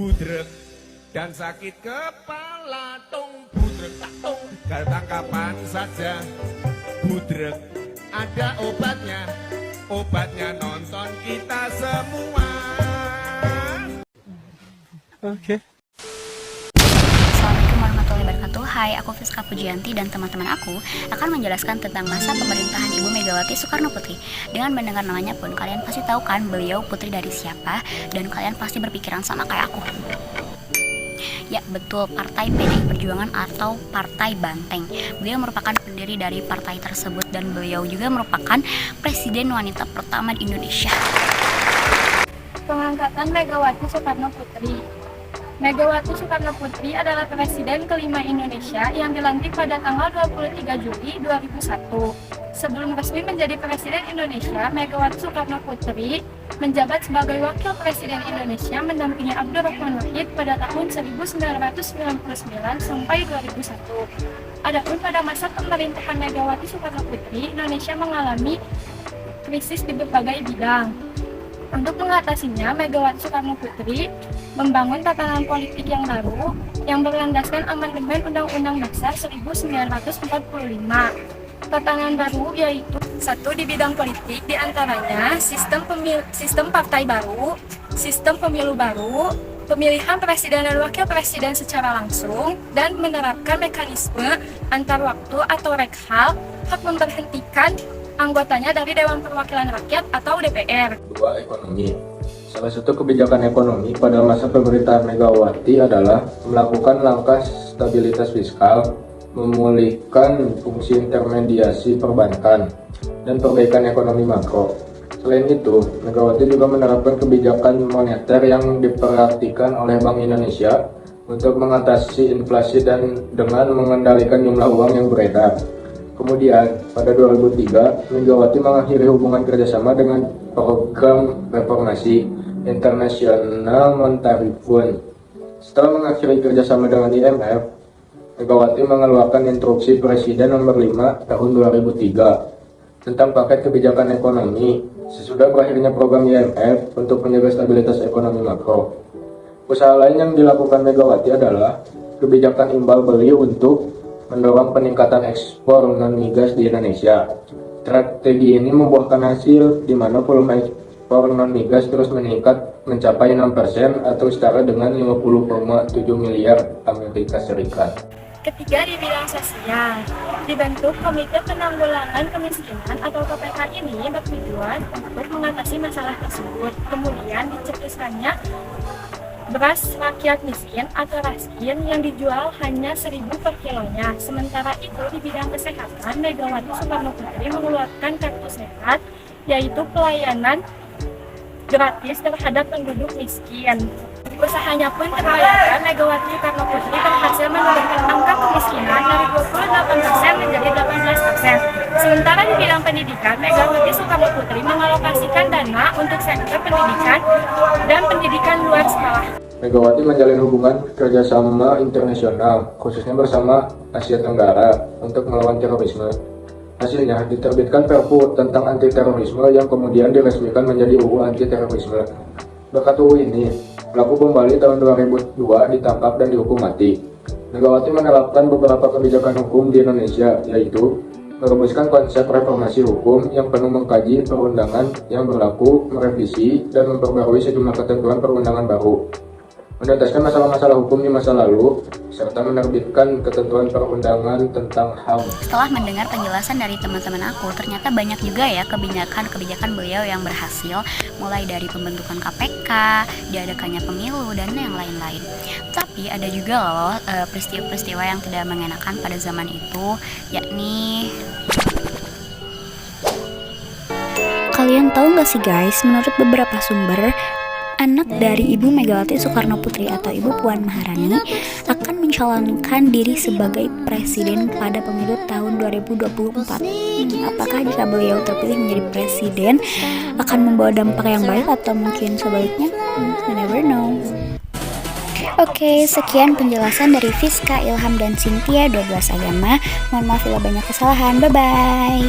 budrek dan sakit kepala tung budrek tak tung datang kapan saja budrek ada obatnya nonton kita semua. Oke. Assalamualaikum warahmatullahi wabarakatuh. Hai, aku Fiska Pujianti dan teman-teman aku akan menjelaskan tentang masa pemerintahan Ibu Megawati Soekarno Putri. Dengan mendengar namanya pun kalian pasti tahu kan beliau putri dari siapa, dan kalian pasti berpikiran sama kayak aku. Ya betul, Partai PDI Perjuangan atau Partai Banteng. Beliau merupakan pendiri dari partai tersebut dan beliau juga merupakan presiden wanita pertama di Indonesia. Pengangkatan Megawati Soekarno Putri. Megawati Soekarno Putri adalah presiden kelima Indonesia yang dilantik pada tanggal 23 Juli 2001. Sebelum resmi menjadi presiden Indonesia, Megawati Soekarno Putri menjabat sebagai wakil presiden Indonesia mendampingi Abdurrahman Wahid pada tahun 1999 sampai 2001. Adapun pada masa pemerintahan Megawati Soekarno Putri, Indonesia mengalami krisis di berbagai bidang. Untuk mengatasinya, Megawati Soekarno Putri membangun tatanan politik yang baru yang berlandaskan amandemen Undang-Undang Dasar 1945. Tatanan baru yaitu satu di bidang politik, diantaranya sistem partai baru, sistem pemilu baru, pemilihan presiden dan wakil presiden secara langsung, dan menerapkan mekanisme antar waktu atau rekhal, hak memberhentikan anggotanya dari Dewan Perwakilan Rakyat atau DPR. 2. Ekonomi. Salah satu kebijakan ekonomi pada masa pemerintahan Megawati adalah melakukan langkah stabilitas fiskal, memulihkan fungsi intermediasi perbankan, dan perbaikan ekonomi makro. Selain itu, Megawati juga menerapkan kebijakan moneter yang diperhatikan oleh Bank Indonesia untuk mengatasi inflasi dan dengan mengendalikan jumlah uang yang beredar. Kemudian, pada 2003, Megawati mengakhiri hubungan kerjasama dengan program reformasi International Monetary Fund. Setelah mengakhiri kerjasama dengan IMF, Megawati mengeluarkan instruksi Presiden nomor 5 tahun 2003 tentang paket kebijakan ekonomi sesudah berakhirnya program IMF untuk menjaga stabilitas ekonomi makro. Usaha lain yang dilakukan Megawati adalah kebijakan imbal beli untuk mendorong peningkatan ekspor non-migas di Indonesia. Strategi ini membuahkan hasil di mana volume ekspor non-migas terus meningkat mencapai 6% atau setara dengan 50,7 miliar Amerika Serikat. Ketiga, di bidang sosial, dibentuk Komite Penanggulangan Kemiskinan atau KPK ini bertujuan untuk mengatasi masalah tersebut. Kemudian dicetuskannya beras rakyat miskin atau raskin yang dijual hanya 1.000 per kilonya. Sementara itu di bidang kesehatan, Megawati Soekarno Putri mengeluarkan kartu sehat, yaitu pelayanan gratis terhadap penduduk miskin. Usahanya pun terbayarkan. Megawati Soekarno Putri berhasil menurunkan angka kemiskinan dari 28% menjadi 18%. Sementara di bidang pendidikan, Megawati Soekarno Putri mengalokasikan dana untuk sektor pendidikan dan pendidikan luar sekolah. Megawati menjalin hubungan kerjasama internasional, khususnya bersama Asia Tenggara, untuk melawan terorisme. Hasilnya, diterbitkan Perpu tentang anti-terorisme yang kemudian diresmikan menjadi UU anti-terorisme. Berkat UU ini, pelaku bom Bali tahun 2002 ditangkap dan dihukum mati. Megawati menerapkan beberapa kebijakan hukum di Indonesia, yaitu merumuskan konsep reformasi hukum yang penuh mengkaji perundangan yang berlaku, merevisi, dan memperbarui sejumlah ketentuan perundangan baru, menuntaskan masalah-masalah hukum di masa lalu, serta menerbitkan ketentuan perundangan tentang HAM. Setelah mendengar penjelasan dari teman-teman aku, ternyata banyak juga ya kebijakan beliau yang berhasil, mulai dari pembentukan KPK, diadakannya pemilu, dan yang lain-lain. Tapi ada juga loh peristiwa-peristiwa yang tidak mengenakan pada zaman itu, yakni... Kalian tahu gak sih guys, menurut beberapa sumber, anak dari Ibu Megawati Soekarno Putri atau Ibu Puan Maharani akan mencalonkan diri sebagai presiden pada pemilu tahun 2024. Apakah jika beliau terpilih menjadi presiden akan membawa dampak yang baik atau mungkin sebaliknya? We never know. Oke, sekian penjelasan dari Fiska, Ilham, dan Cynthia 12 agama. Mohon maaf bila banyak kesalahan. Bye-bye.